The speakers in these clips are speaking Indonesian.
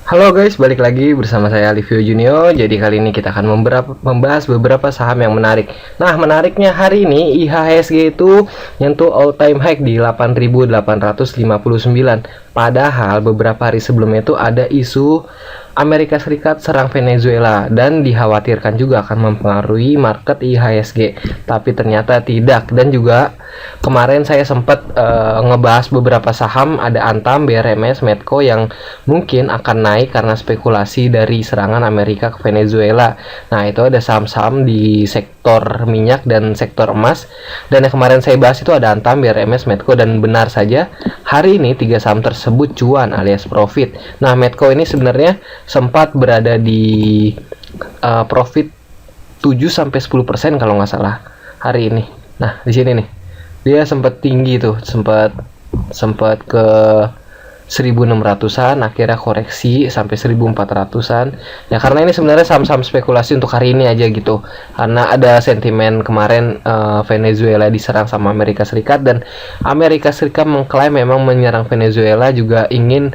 Halo guys, balik lagi bersama saya Alivio Junior. Jadi kali ini kita akan membahas beberapa saham yang menarik. Nah, menariknya hari ini IHSG itu nyentuh all time high di 8.859. Padahal beberapa hari sebelumnya itu ada isu Amerika Serikat serang Venezuela dan dikhawatirkan juga akan mempengaruhi market IHSG. Tapi ternyata tidak. Dan juga kemarin saya sempat ngebahas beberapa saham, ada Antam, BRMS, Medco yang mungkin akan naik karena spekulasi dari serangan Amerika ke Venezuela. Nah, itu ada saham-saham di sektor minyak dan sektor emas. Dan yang kemarin saya bahas itu ada Antam, BRMS, Medco, dan benar saja hari ini tiga saham tersebut cuan alias profit. Nah, Medco ini sebenarnya sempat berada di profit 7-10% kalau nggak salah hari ini. Nah, di sini nih dia sempat tinggi tuh, sempat ke 1600-an, akhirnya koreksi sampai 1400-an. Ya karena ini sebenarnya saham-saham spekulasi untuk hari ini aja gitu. Karena ada sentimen kemarin Venezuela diserang sama Amerika Serikat, dan Amerika Serikat mengklaim memang menyerang Venezuela juga ingin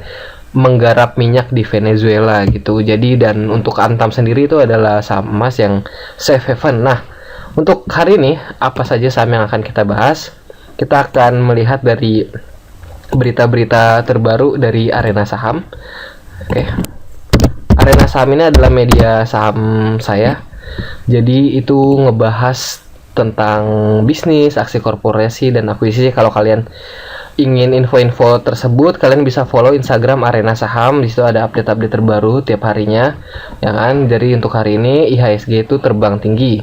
menggarap minyak di Venezuela gitu. Jadi dan untuk Antam sendiri itu adalah saham emas yang safe haven. Nah, untuk hari ini apa saja saham yang akan kita bahas? Kita akan melihat dari berita-berita terbaru dari Arena Saham. Oke. Arena Saham ini adalah media saham saya. Jadi itu ngebahas tentang bisnis, aksi korporasi, dan akuisisi. Kalau kalian ingin info-info tersebut, kalian bisa follow Instagram Arena Saham. Di situ ada update-update terbaru tiap harinya, ya kan? Jadi untuk hari ini IHSG itu terbang tinggi,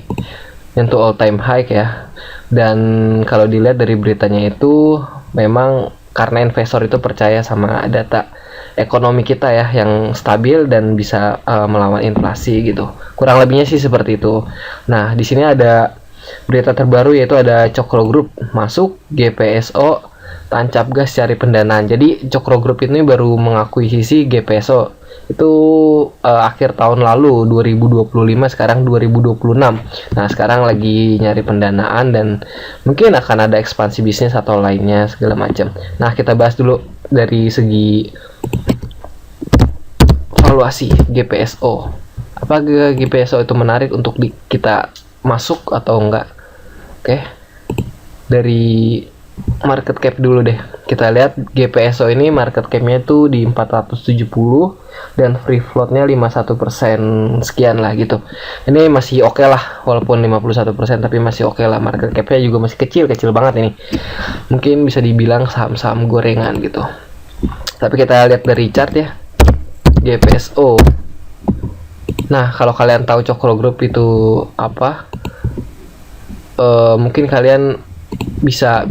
untuk all time high ya. Dan kalau dilihat dari beritanya itu memang karena investor itu percaya sama data ekonomi kita ya yang stabil dan bisa melawan inflasi gitu. Kurang lebihnya sih seperti itu. Nah, di sini ada berita terbaru yaitu ada Cokro Group masuk GPSO tancap gas cari pendanaan. Jadi Cokro Group ini baru mengakuisisi GPSO itu akhir tahun lalu 2025, sekarang 2026. Nah, sekarang lagi nyari pendanaan dan mungkin akan ada ekspansi bisnis atau lainnya segala macam. Nah, kita bahas dulu dari segi valuasi GPSO. Apa GPSO itu menarik untuk kita masuk atau enggak? Oke. Dari market cap dulu deh. Kita lihat GPSO ini market cap-nya itu di 470 dan free float-nya 51% sekian lah gitu. Ini masih oke lah, walaupun 51% tapi masih oke lah. Market cap-nya juga masih kecil banget ini. Mungkin bisa dibilang saham-saham gorengan gitu. Tapi kita lihat dari chart ya. GPSO. Nah, kalau kalian tahu Cokro Group itu apa? Mungkin kalian bisa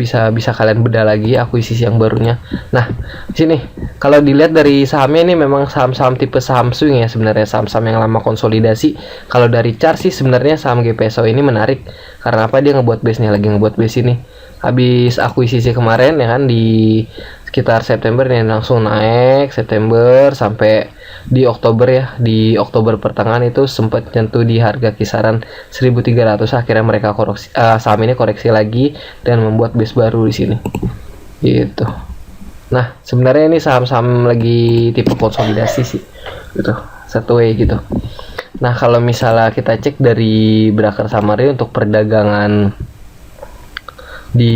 kalian bedah lagi akuisisi yang barunya. Nah, di sini kalau dilihat dari sahamnya ini memang saham-saham tipe saham swing ya, sebenarnya saham-saham yang lama konsolidasi. Kalau dari chart sih sebenarnya saham GPSO ini menarik karena apa? Dia ngebuat base nih, lagi ngebuat base ini. Habis akuisisi kemarin ya kan di sekitar September nih langsung naik September sampai di Oktober ya, di Oktober pertengahan itu sempat nyentuh di harga kisaran 1.300. Akhirnya mereka koreksi, saham ini koreksi lagi dan membuat base baru di sini gitu. Nah, sebenarnya ini saham-saham lagi tipe konsolidasi sih gitu, satu way gitu. Nah, kalau misalnya kita cek dari Broker Summary untuk perdagangan di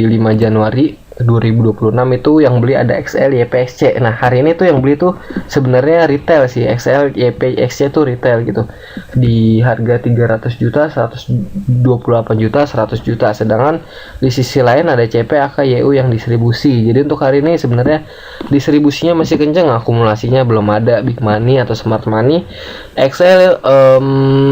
5 Januari 2026 itu yang beli ada XL, YPXC. Nah, hari ini tuh yang beli tuh sebenarnya retail sih. XL, YPXC tuh retail gitu. Di harga 300 juta, 128 juta, 100 juta. Sedangkan di sisi lain ada CP, AK, YU yang distribusi. Jadi untuk hari ini sebenarnya distribusinya masih kenceng, akumulasinya belum ada big money atau smart money. XL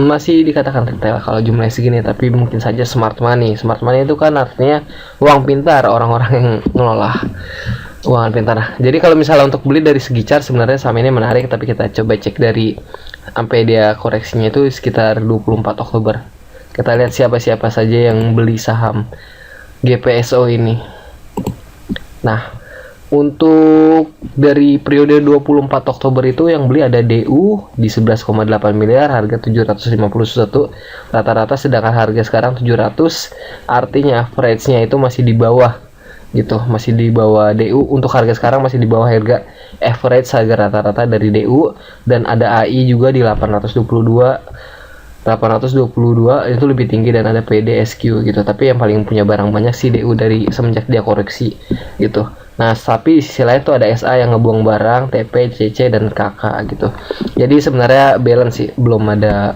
masih dikatakan retail kalau jumlahnya segini, tapi mungkin saja smart money. Smart money itu kan artinya uang pintar, orang-orang yang ngelola uang pintar. Nah, jadi kalau misalnya untuk beli dari segi chart sebenarnya saham ini menarik, tapi kita coba cek dari sampai dia koreksinya itu sekitar 24 Oktober. Kita lihat siapa-siapa saja yang beli saham GPSO ini. Nah, untuk dari periode 24 Oktober itu yang beli ada DU di 11,8 miliar, harga 751 rata-rata, sedangkan harga sekarang 700, artinya average-nya itu masih di bawah gitu, masih di bawah DU. Untuk harga sekarang masih di bawah harga average harga rata-rata dari DU, dan ada AI juga di 822 itu lebih tinggi, dan ada PDSQ gitu. Tapi yang paling punya barang banyak sih DU dari semenjak dia koreksi gitu. Nah, tapi di sisi lain tuh ada SA yang ngebuang barang, TP, CC, dan KK gitu. Jadi sebenarnya balance sih, belum ada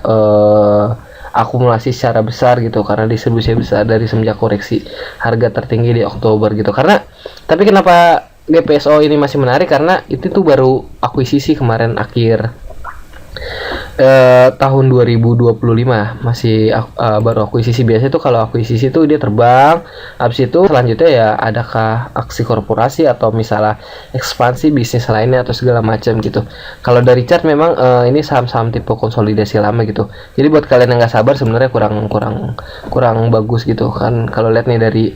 akumulasi secara besar gitu, karena distribusi besar dari semenjak koreksi harga tertinggi di Oktober gitu. Karena tapi kenapa GPSO ini masih menarik, karena itu tuh baru akuisisi kemarin akhir tahun 2025 masih baru akuisisi. Biasanya tuh kalau akuisisi tuh dia terbang, habis itu selanjutnya ya adakah aksi korporasi atau misalnya ekspansi bisnis lainnya atau segala macam gitu. Kalau dari chart memang ini saham-saham tipe konsolidasi lama gitu. Jadi buat kalian yang nggak sabar sebenarnya kurang bagus gitu kan. Kalau lihat nih dari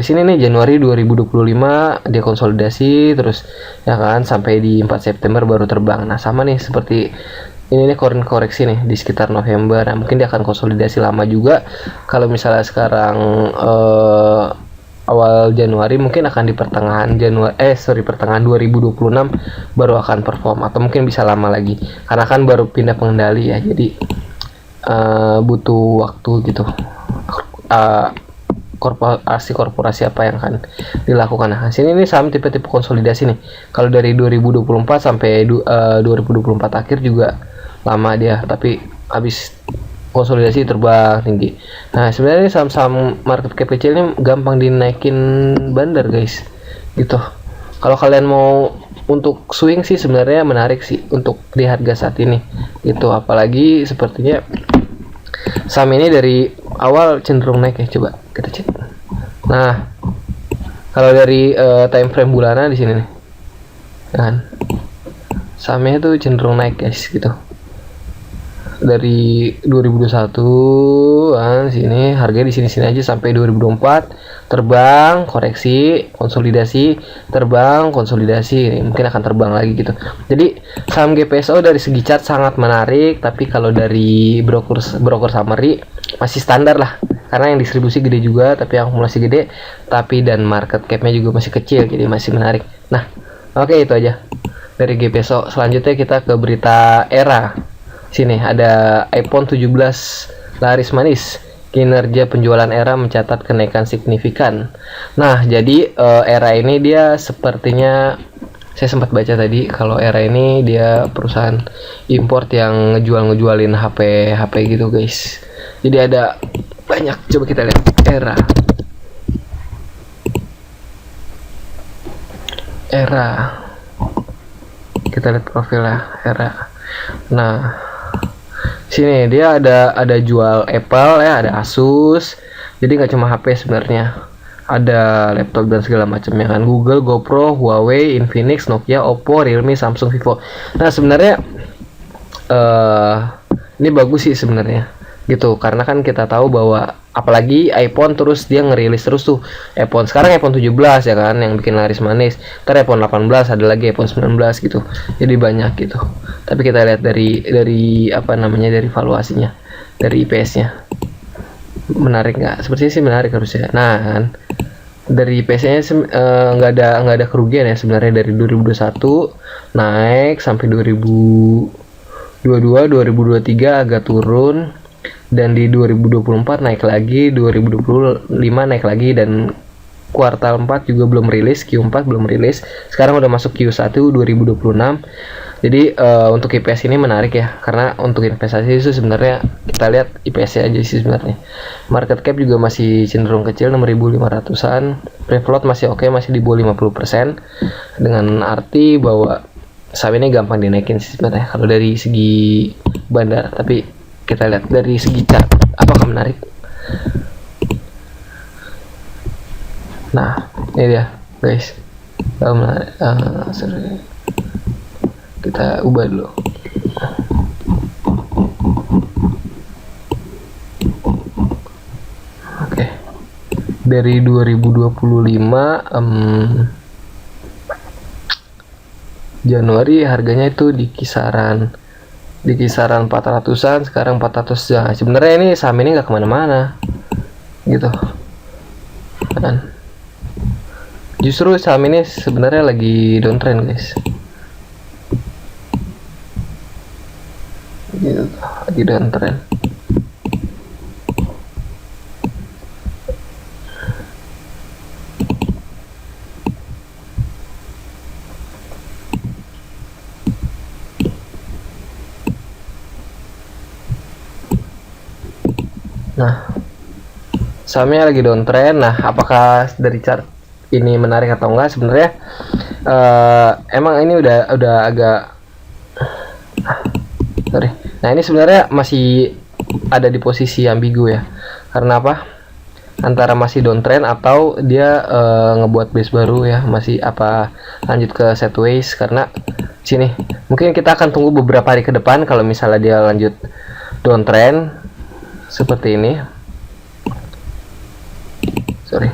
sini nih, Januari 2025 dia konsolidasi terus ya kan, sampai di 4 September baru terbang. Nah, sama nih seperti ini nih koreksi nih di sekitar November. Nah, mungkin dia akan konsolidasi lama juga. Kalau misalnya sekarang awal Januari, mungkin akan di pertengahan pertengahan 2026 baru akan perform, atau mungkin bisa lama lagi karena kan baru pindah pengendali ya. Jadi butuh waktu gitu. Korporasi apa yang akan dilakukan. Nah, sini ini saham tipe-tipe konsolidasi nih. Kalau dari 2024 sampai 2024 akhir juga lama dia, tapi habis konsolidasi terbang tinggi. Nah, sebenarnya ini saham-saham market cap kecil ini gampang dinaikin bandar guys gitu. Kalau kalian mau untuk swing sih sebenarnya menarik sih untuk di harga saat ini gitu, apalagi sepertinya saham ini dari awal cenderung naik ya. Coba kita cek. Nah, kalau dari time frame bulanan di sini nih kan, sahamnya itu cenderung naik guys gitu. Dari 2021 kan sini harganya di sini aja sampai 2024 terbang, koreksi, konsolidasi, terbang, konsolidasi. Ini mungkin akan terbang lagi gitu. Jadi saham GPSO dari segi chart sangat menarik, tapi kalau dari broker summary masih standar lah, karena yang distribusi gede juga, tapi yang akumulasi gede, tapi dan market capnya juga masih kecil, jadi masih menarik. Nah, oke, itu aja dari GPSO. Selanjutnya kita ke berita Era. Sini ada iPhone 17 laris manis, kinerja penjualan Era mencatat kenaikan signifikan. Nah, jadi Era ini dia sepertinya, saya sempat baca tadi kalau Era ini dia perusahaan import yang ngejualin HP gitu guys. Jadi ada banyak, coba kita lihat Era. Kita lihat profilnya Era. Nah, sini dia ada jual Apple ya, ada Asus. Jadi nggak cuma HP sebenarnya, ada laptop dan segala macamnya kan, Google, GoPro, Huawei, Infinix, Nokia, Oppo, Realme, Samsung, Vivo. Nah, sebenarnya ini bagus sih sebenarnya gitu, karena kan kita tahu bahwa apalagi iPhone terus dia ngerilis terus tuh iPhone. Sekarang iPhone 17 ya kan yang bikin laris manis, ntar iPhone 18, ada lagi iPhone 19 gitu, jadi banyak gitu. Tapi kita lihat dari apa namanya, dari valuasinya, dari IPS nya menarik nggak? Sepertinya sih menarik harusnya. Nah kan, dari IPS nya nggak ada kerugian ya sebenarnya. Dari 2021 naik sampai 2022 2023 agak turun, dan di 2024 naik lagi, 2025 naik lagi, dan kuartal 4 juga belum rilis, Q4 belum rilis. Sekarang udah masuk Q1 2026. Jadi untuk IPS ini menarik ya, karena untuk investasi itu sebenarnya kita lihat IPS aja sih sebenarnya. Market cap juga masih cenderung kecil, 6.500-an. Free float masih oke, masih di bawah 50%, dengan arti bahwa saham ini gampang dinaikin sih sebenarnya kalau dari segi bandar. Tapi kita lihat dari segi chart apakah menarik. Nah, ini dia guys, kita ubah dulu. Oke, dari 2025 Januari harganya itu di kisaran 400-an, sekarang 400 ya. Sebenarnya ini saham ini nggak kemana-mana gitu kan. Justru saham ini sebenarnya lagi downtrend guys, gitu, lagi downtrend. Nah, sahamnya lagi downtrend. Nah, apakah dari chart ini menarik atau enggak? Sebenarnya emang ini udah agak sorry. Nah, ini sebenarnya masih ada di posisi ambigu ya. Karena apa? Antara masih downtrend atau dia ngebuat base baru ya, masih apa lanjut ke sideways. Karena sini mungkin kita akan tunggu beberapa hari ke depan kalau misalnya dia lanjut downtrend seperti ini. Sorry.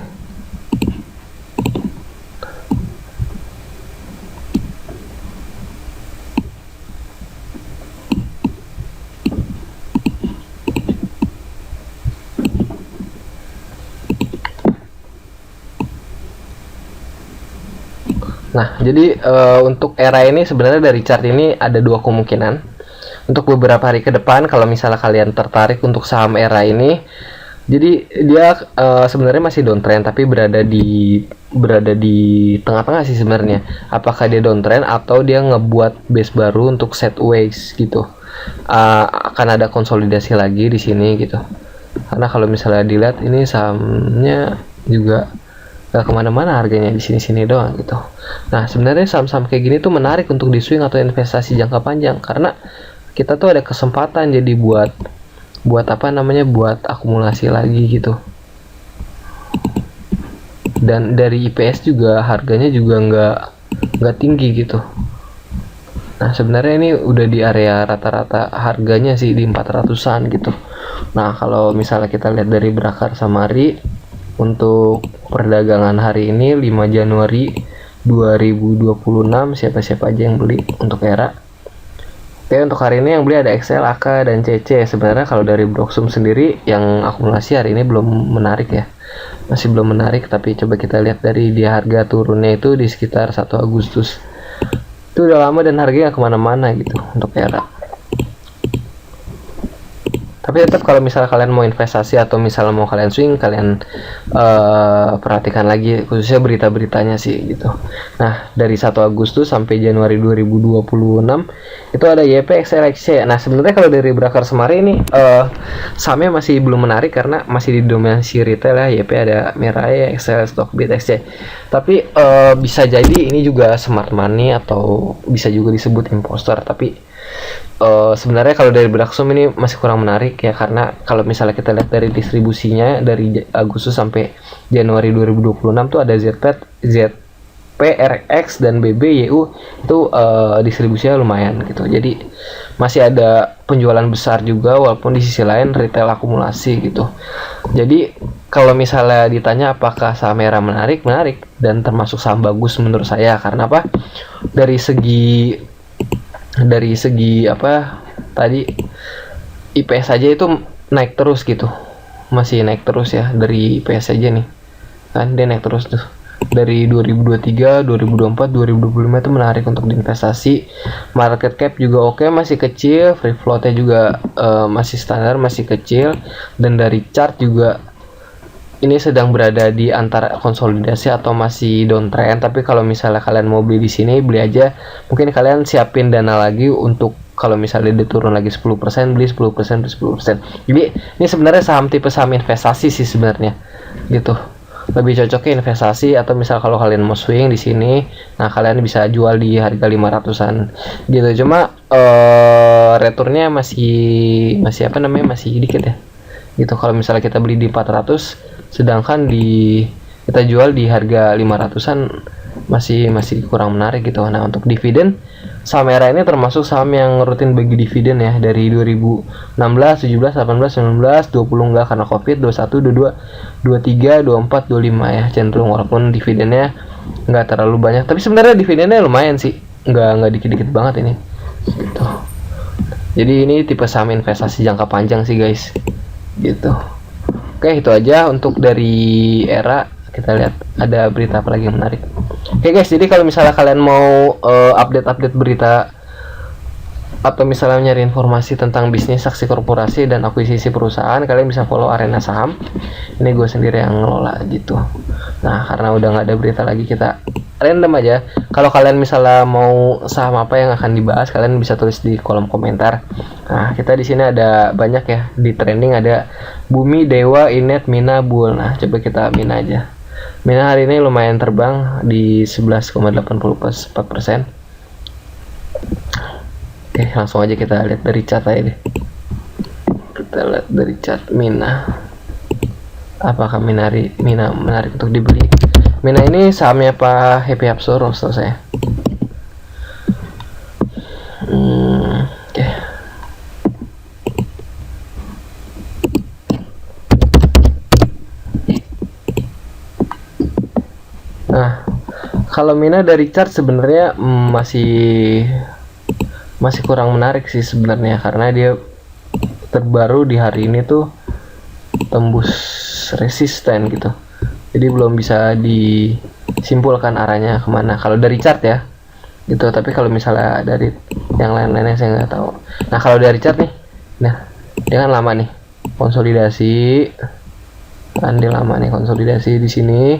Nah, jadi untuk era ini sebenarnya dari chart ini ada dua kemungkinan. Untuk beberapa hari ke depan, kalau misalnya kalian tertarik untuk saham era ini, jadi dia sebenarnya masih downtrend, tapi berada di tengah-tengah sih sebenarnya. Apakah dia downtrend atau dia ngebuat base baru untuk sideways gitu? Akan ada konsolidasi lagi di sini gitu. Karena kalau misalnya dilihat ini sahamnya juga gak kemana-mana, harganya di sini-sini doang gitu. Nah, sebenarnya saham-saham kayak gini tuh menarik untuk di swing atau investasi jangka panjang, karena kita tuh ada kesempatan jadi buat apa namanya, buat akumulasi lagi gitu. Dan dari IPS juga harganya juga nggak tinggi gitu. Nah, sebenarnya ini udah di area rata-rata harganya sih di 400-an gitu. Nah, kalau misalnya kita lihat dari Brakar Samari untuk perdagangan hari ini 5 Januari 2026, siapa-siapa aja yang beli untuk era. Oke, untuk hari ini yang beli ada XL, AK, dan CC. Sebenarnya kalau dari Broksum sendiri yang akumulasi hari ini belum menarik ya. Masih belum menarik, tapi coba kita lihat dari dia harga turunnya itu di sekitar 1 Agustus. Itu udah lama dan harganya kemana-mana gitu untuk era. Tapi tetap kalau misalnya kalian mau investasi atau misalnya mau kalian swing, kalian perhatikan lagi khususnya berita-beritanya sih gitu. Nah, dari 1 Agustus sampai Januari 2026 itu ada YP, XLXC. Nah, sebenarnya kalau dari Brakar Semari ini sahamnya masih belum menarik karena masih didominasi retail ya. YP ada Mirai, XL, Stockbit, XC. Tapi bisa jadi ini juga smart money atau bisa juga disebut impostor, tapi sebenarnya kalau dari Braxum ini masih kurang menarik ya, karena kalau misalnya kita lihat dari distribusinya dari Agustus sampai Januari 2026 tuh ada ZP, RX, dan BB, YU itu distribusinya lumayan gitu. Jadi masih ada penjualan besar juga, walaupun di sisi lain retail akumulasi gitu. Jadi kalau misalnya ditanya apakah saham merah menarik dan termasuk saham bagus menurut saya. Karena apa? Dari segi apa tadi, IPS aja itu naik terus gitu, masih naik terus ya. Dari IPS aja nih kan dia naik terus tuh dari 2023, 2024, 2025 itu menarik untuk diinvestasi. Market cap juga oke, masih kecil. Free floatnya juga masih standar, masih kecil. Dan dari chart juga ini sedang berada di antara konsolidasi atau masih downtrend. Tapi kalau misalnya kalian mau beli di sini, beli aja. Mungkin kalian siapin dana lagi untuk kalau misalnya dia turun lagi 10%, beli 10%, beli 10%. Jadi ini sebenarnya saham tipe saham investasi sih sebenarnya gitu. Lebih cocoknya investasi, atau misal kalau kalian mau swing di sini, nah kalian bisa jual di harga 500-an gitu. Cuma returnnya masih apa namanya, masih dikit ya gitu. Kalau misalnya kita beli di 400, sedangkan kita jual di harga 500-an, masih kurang menarik gitu. Nah, untuk dividen, saham era ini termasuk saham yang rutin bagi dividen ya, dari 2016, 17, 18, 19, 20 enggak karena Covid, 21, 22, 23, 24, 25 ya cenderung, walaupun dividennya nggak terlalu banyak. Tapi sebenarnya dividennya lumayan sih, nggak dikit-dikit banget ini gitu. Jadi ini tipe saham investasi jangka panjang sih guys gitu. Oke, itu aja untuk dari era. kita lihat ada berita apa lagi yang menarik. Oke guys, jadi kalau misalnya kalian mau update berita atau misalnya nyari informasi tentang bisnis, aksi korporasi, dan akuisisi perusahaan, kalian bisa follow Arena Saham. Ini gue sendiri yang ngelola gitu. Nah, karena udah nggak ada berita lagi, kita random aja. Kalau kalian misalnya mau saham apa yang akan dibahas, kalian bisa tulis di kolom komentar. Nah, kita di sini ada banyak ya, di trending ada Bumi, Dewa, Inet, Mina, Bull. Nah, coba kita Mina aja. Mina hari ini lumayan terbang di 11,84%. Oke, langsung aja kita lihat dari chart aja deh. Kita lihat dari chart Mina. Apakah Mina menarik untuk dibeli? Mina ini sahamnya Pak Happy Hapsuro, setahu saya. Oke. Nah, kalau Mina dari chart sebenarnya masih kurang menarik sih sebenarnya, karena dia terbaru di hari ini tuh tembus resisten gitu, jadi belum bisa disimpulkan arahnya kemana kalau dari chart ya gitu. Tapi kalau misalnya dari yang lain-lainnya saya nggak tahu. Nah, kalau dari chart nih, nah dia kan lama nih konsolidasi, kan dia lama nih konsolidasi di sini,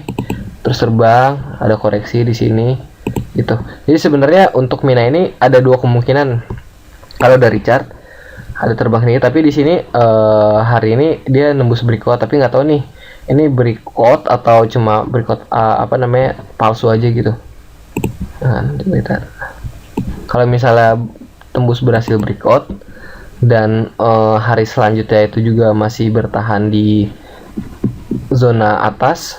terus terbang, ada koreksi di sini gitu. Jadi sebenarnya untuk Mina ini ada dua kemungkinan. Kalau dari chart ada terbang nih, tapi di sini hari ini dia nembus breakout, tapi nggak tahu nih ini breakout atau cuma breakout palsu aja gitu. Nah, kalau misalnya tembus berhasil breakout dan hari selanjutnya itu juga masih bertahan di zona atas,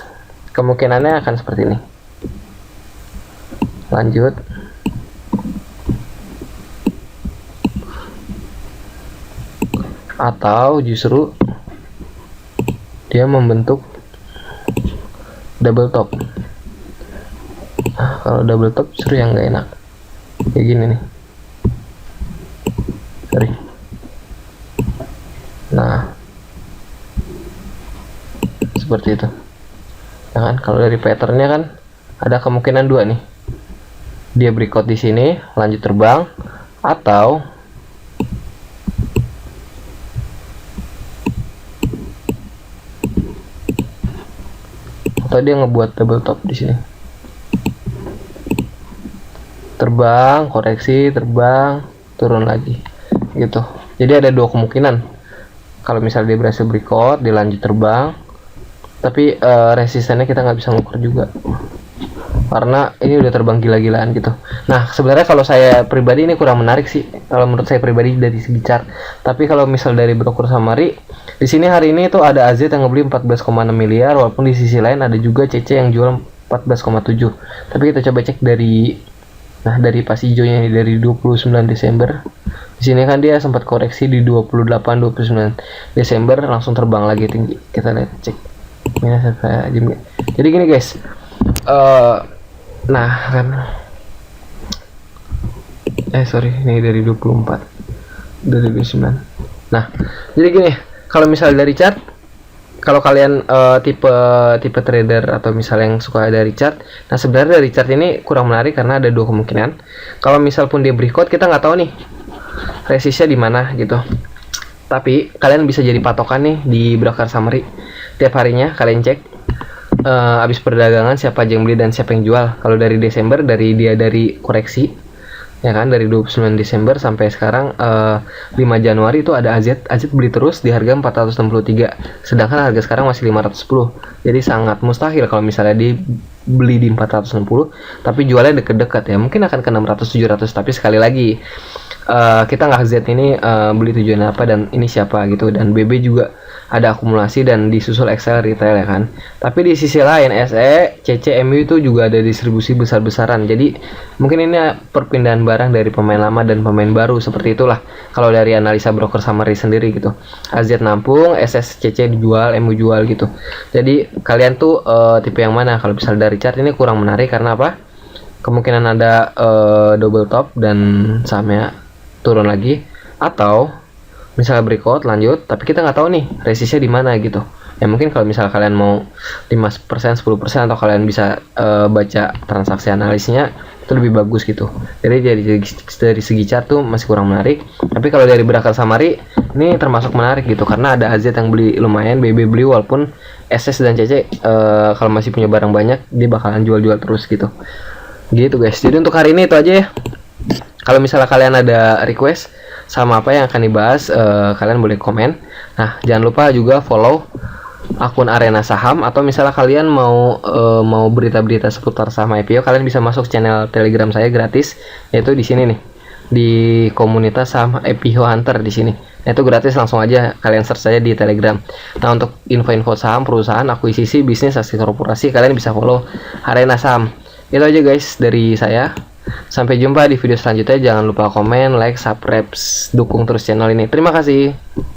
kemungkinannya akan seperti ini. Lanjut, atau justru dia membentuk double top. Nah, kalau double top justru yang nggak enak kayak gini nih. Sorry. Nah, seperti itu ya kan. Kalau dari patternnya kan ada kemungkinan dua nih, dia breakout di sini lanjut terbang, atau dia ngebuat double top di sini, terbang, koreksi, terbang, turun lagi gitu. Jadi ada dua kemungkinan. Kalau misalnya dia berhasil breakout, dia lanjut terbang, tapi resistennya kita nggak bisa ngukur juga karena ini udah terbang gila-gilaan gitu. Nah, sebenarnya kalau saya pribadi ini kurang menarik sih, kalau menurut saya pribadi dari segi chart. Tapi kalau misal dari broker Samari, di sini hari ini tuh ada AZ yang ngebeli 14,6 miliar, walaupun di sisi lain ada juga CC yang jual 14,7. Tapi kita coba cek dari pas hijaunya ini, dari 29 Desember. Di sini kan dia sempat koreksi di 28-29 Desember, langsung terbang lagi tinggi. Kita lihat cek. Jadi gini guys. Nah kan, ini dari 24, dari 29. Nah, jadi gini, kalau misalnya dari chart, kalau kalian tipe trader atau misalnya yang suka dari chart, nah sebenarnya dari chart ini kurang menarik karena ada dua kemungkinan. Kalau misal pun dia breakout, kita nggak tahu nih resistnya di mana gitu. Tapi kalian bisa jadi patokan nih di broker summary. Tiap harinya kalian cek habis perdagangan siapa aja yang beli dan siapa yang jual. Kalau dari Desember, dari koreksi ya kan, dari 29 Desember sampai sekarang 5 Januari itu ada AZ beli terus di harga 463, sedangkan harga sekarang masih 510. Jadi sangat mustahil kalau misalnya dibeli di 460 tapi jualnya deket-deket ya, mungkin akan ke 600 700. Tapi sekali lagi kita nggak Z ini beli tujuan apa dan ini siapa gitu. Dan BB juga ada akumulasi dan disusul Excel retail ya kan. Tapi di sisi lain SE, CC, MU itu juga ada distribusi besar-besaran. Jadi mungkin ini perpindahan barang dari pemain lama dan pemain baru, seperti itulah kalau dari analisa broker summary sendiri gitu. AZ nampung, SS, CC dijual, MU jual gitu. Jadi kalian tuh tipe yang mana? Kalau misalnya dari chart ini kurang menarik karena apa? Kemungkinan ada double top dan sahamnya turun lagi, atau misalnya breakout lanjut tapi kita nggak tahu nih resistnya di mana gitu. Ya mungkin kalau misalnya kalian mau 5%, 10%, atau kalian bisa baca transaksi analisnya, itu lebih bagus gitu. Jadi dari segi chart tuh masih kurang menarik. Tapi kalau dari Berakar Samari ini termasuk menarik gitu, karena ada AZ yang beli lumayan, BB beli, walaupun SS dan CC kalau masih punya barang banyak dia bakalan jual-jual terus gitu. Gitu guys. Jadi untuk hari ini itu aja ya. Kalau misalnya kalian ada request sama apa yang akan dibahas, kalian boleh komen. Nah, jangan lupa juga follow akun Arena Saham, atau misalnya kalian mau berita-berita seputar saham IPO, kalian bisa masuk channel Telegram saya gratis, yaitu di sini nih, di komunitas saham IPO Hunter di sini. Itu gratis, langsung aja kalian search saja di Telegram. Nah, untuk info-info saham, perusahaan, akuisisi, bisnis, aksi korporasi, kalian bisa follow Arena Saham. Itu aja guys dari saya. Sampai jumpa di video selanjutnya. Jangan lupa komen, like, subscribe, dukung terus channel ini. Terima kasih.